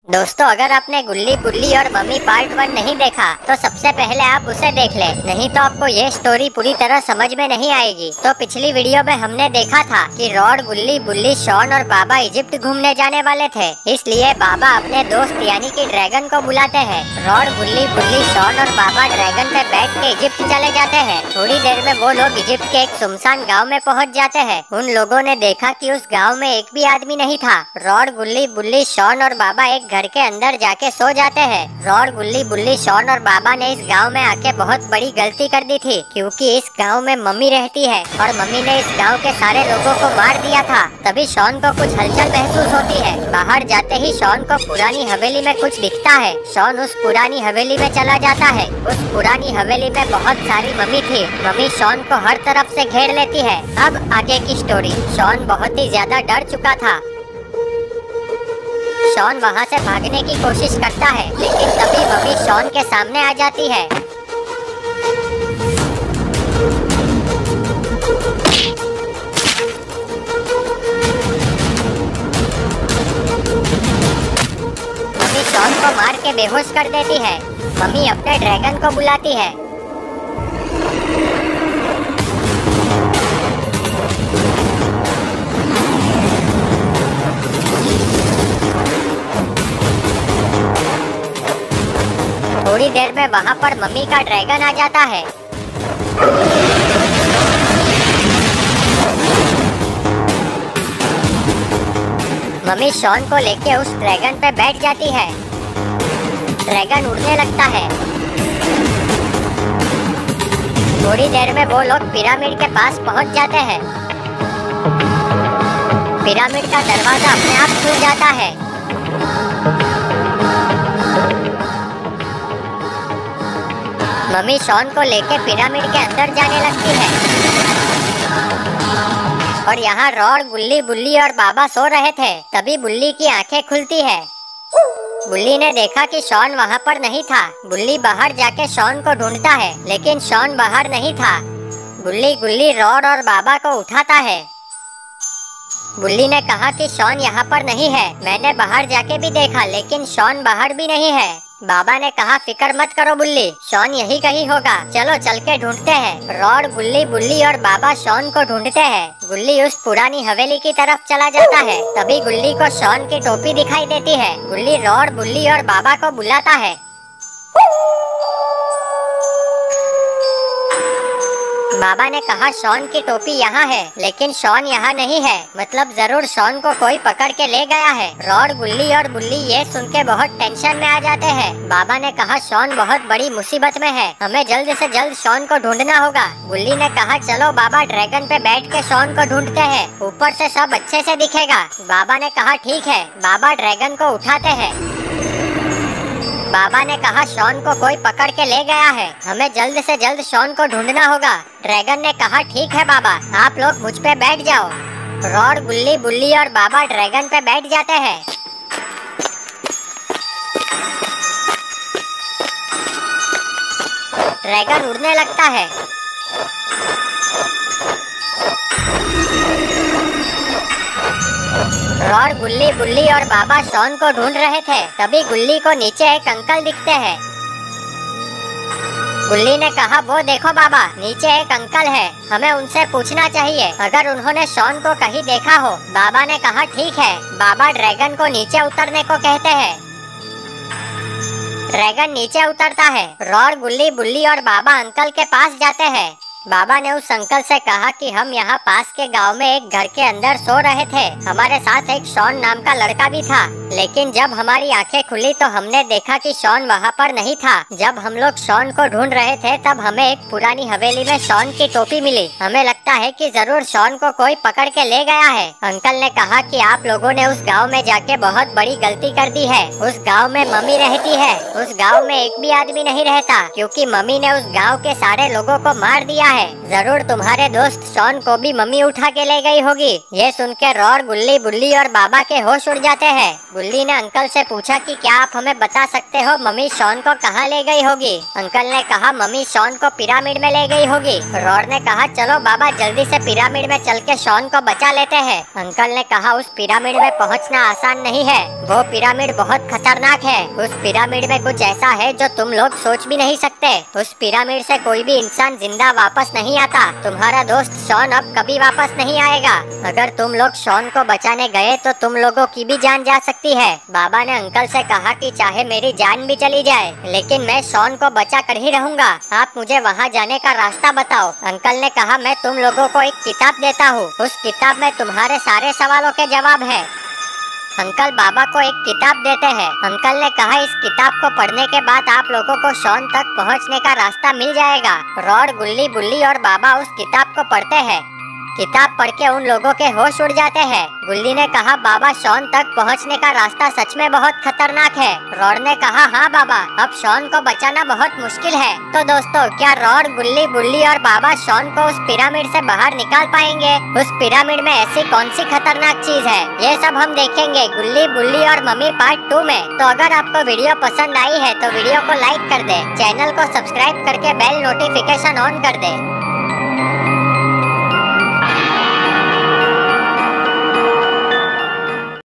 दोस्तों, अगर आपने गुल्ली बुल्ली और मम्मी पार्ट 1 नहीं देखा तो सबसे पहले आप उसे देख ले, नहीं तो आपको ये स्टोरी पूरी तरह समझ में नहीं आएगी। तो पिछली वीडियो में हमने देखा था कि रॉड, गुल्ली बुल्ली, शॉन और बाबा इजिप्ट घूमने जाने वाले थे। इसलिए बाबा अपने दोस्त यानी कि ड्रैगन को बुलाते हैं। रॉड, गुल्ली बुल्ली, शॉन और बाबा ड्रैगन पे बैठ के इजिप्ट चले जाते हैं। थोड़ी देर में वो लोग इजिप्ट के एक सुनसान गाँव में पहुँच जाते हैं। उन लोगों ने देखा कि उस गाँव में एक भी आदमी नहीं था। रॉड, गुल्ली बुल्ली, शॉन और बाबा एक घर के अंदर जाके सो जाते हैं। रॉड, गुल्ली बुल्ली, शॉन और बाबा ने इस गांव में आके बहुत बड़ी गलती कर दी थी, क्योंकि इस गांव में मम्मी रहती है और मम्मी ने इस गांव के सारे लोगों को मार दिया था। तभी शॉन को कुछ हलचल महसूस होती है। बाहर जाते ही शॉन को पुरानी हवेली में कुछ दिखता है। शॉन उस पुरानी हवेली में चला जाता है। उस पुरानी हवेली में बहुत सारी मम्मी थी। मम्मी शॉन को हर तरफ से घेर लेती है। अब आगे की स्टोरी। शॉन बहुत ही ज्यादा डर चुका था। शॉन वहाँ से भागने की कोशिश करता है, लेकिन तभी मम्मी शॉन के सामने आ जाती है। मम्मी शॉन को मार के बेहोश कर देती है। मम्मी अपने ड्रैगन को बुलाती है। थोड़ी देर में वहाँ पर मम्मी का ड्रैगन आ जाता है। मम्मी शॉन को लेके उस ड्रैगन पे बैठ जाती है। ड्रैगन उड़ने लगता है। थोड़ी देर में वो लोग पिरामिड के पास पहुँच जाते हैं। पिरामिड का दरवाजा अपने आप खुल जाता है। मम्मी शॉन को लेके पिरामिड के अंदर जाने लगती है और यहाँ रॉड, गुल्ली बुल्ली और बाबा सो रहे थे। तभी बुल्ली की आंखें खुलती है। बुल्ली ने देखा कि शॉन वहाँ पर नहीं था। बुल्ली बाहर जाके शॉन को ढूंढता है, लेकिन शॉन बाहर नहीं था। बुल्ली, गुल्ली, रॉड और बाबा को उठाता है। बुल्ली ने कहा कि शॉन यहाँ पर नहीं है। मैंने बाहर जाके भी देखा, लेकिन शॉन बाहर भी नहीं है। बाबा ने कहा, फिक्र मत करो बुल्ली, शॉन यही कहीं होगा। चलो चल के ढूंढते हैं। रॉड, गुल्ली बुल्ली और बाबा शॉन को ढूंढते हैं। गुल्ली उस पुरानी हवेली की तरफ चला जाता है। तभी गुल्ली को शॉन की टोपी दिखाई देती है। गुल्ली रॉड, बुल्ली और बाबा को बुलाता है। बाबा ने कहा, शॉन की टोपी यहाँ है, लेकिन शॉन यहाँ नहीं है। मतलब जरूर शॉन को कोई पकड़ के ले गया है। रॉड, गुल्ली और बुल्ली ये सुन के बहुत टेंशन में आ जाते हैं। बाबा ने कहा, शॉन बहुत बड़ी मुसीबत में है, हमें जल्द से जल्द शॉन को ढूंढना होगा। गुल्ली ने कहा, चलो बाबा ड्रैगन पे बैठ के शॉन को ढूंढते हैं, ऊपर से सब अच्छे से दिखेगा। बाबा ने कहा, ठीक है। बाबा ड्रैगन को उठाते हैं। बाबा ने कहा, शॉन को कोई पकड़ के ले गया है, हमें जल्द से जल्द शॉन को ढूंढना होगा। ड्रैगन ने कहा, ठीक है बाबा, आप लोग मुझ पे बैठ जाओ। रॉड, गुल्ली बुल्ली और बाबा ड्रैगन पे बैठ जाते हैं। ड्रैगन उड़ने लगता है। रॉड, गुल्ली बुल्ली और बाबा शॉन को ढूंढ रहे थे। तभी गुल्ली को नीचे एक अंकल दिखते हैं। गुल्ली ने कहा, वो देखो बाबा, नीचे एक अंकल है, हमें उनसे पूछना चाहिए अगर उन्होंने शॉन को कहीं देखा हो। बाबा ने कहा, ठीक है। बाबा ड्रैगन को नीचे उतरने को कहते हैं। ड्रैगन नीचे उतरता है। रॉड, गुल्ली बुल्ली और बाबा अंकल के पास जाते हैं। बाबा ने उस अंकल से कहा कि हम यहाँ पास के गांव में एक घर के अंदर सो रहे थे। हमारे साथ एक शॉन नाम का लड़का भी था, लेकिन जब हमारी आंखें खुली तो हमने देखा कि शॉन वहाँ पर नहीं था। जब हम लोग शॉन को ढूंढ रहे थे तब हमें एक पुरानी हवेली में शॉन की टोपी मिली। हमें लगता है कि जरूर शॉन को कोई पकड़ के ले गया है। अंकल ने कहा कि आप लोगों ने उस गाँव में जाके बहुत बड़ी गलती कर दी है। उस गाँव में मम्मी रहती है। उस गाँव में एक भी आदमी नहीं रहता, क्योंकि मम्मी ने उस गाँव के सारे लोगों को मार दिया है। है। जरूर तुम्हारे दोस्त शॉन को भी मम्मी उठा के ले गई होगी। ये सुनकर रॉड, गुल्ली, बुल्ली और बाबा के होश उड़ जाते हैं। गुल्ली ने अंकल से पूछा कि क्या आप हमें बता सकते हो मम्मी शॉन को कहाँ ले गई होगी। अंकल ने कहा मम्मी शॉन को पिरामिड में ले गई होगी। रॉड ने कहा चलो बाबा जल्दी से पिरामिड में चल के शॉन को बचा लेते हैं। अंकल ने कहा उस पिरामिड में पहुंचना आसान नहीं है, वो पिरामिड बहुत खतरनाक है। उस पिरामिड में कुछ ऐसा है जो तुम लोग सोच भी नहीं सकते। उस पिरामिड से कोई भी इंसान जिंदा वापस नहीं आता। तुम्हारा दोस्त शॉन अब कभी वापस नहीं आएगा। अगर तुम लोग शॉन को बचाने गए तो तुम लोगों की भी जान जा सकती है। बाबा ने अंकल से कहा कि चाहे मेरी जान भी चली जाए लेकिन मैं शॉन को बचा कर ही रहूंगा। आप मुझे वहाँ जाने का रास्ता बताओ। अंकल ने कहा मैं तुम लोगों को एक किताब देता हूँ, उस किताब में तुम्हारे सारे सवालों के जवाब है। अंकल बाबा को एक किताब देते हैं। अंकल ने कहा इस किताब को पढ़ने के बाद आप लोगों को शॉन तक पहुंचने का रास्ता मिल जाएगा। रॉड, गुल्ली, बुल्ली और बाबा उस किताब को पढ़ते हैं। किताब पढ़ के उन लोगों के होश उड़ जाते हैं। गुल्ली ने कहा बाबा शॉन तक पहुंचने का रास्ता सच में बहुत खतरनाक है। रॉड ने कहा हाँ बाबा, अब शॉन को बचाना बहुत मुश्किल है। तो दोस्तों क्या रॉड, गुल्ली, बुल्ली और बाबा शॉन को उस पिरामिड से बाहर निकाल पाएंगे? उस पिरामिड में ऐसी कौन सी खतरनाक चीज है, ये सब हम देखेंगे गुल्ली, बुल्ली और मम्मी पार्ट 2 में। तो अगर आपको वीडियो पसंद आई है तो वीडियो को लाइक कर दे, चैनल को सब्सक्राइब करके बेल नोटिफिकेशन ऑन कर दे।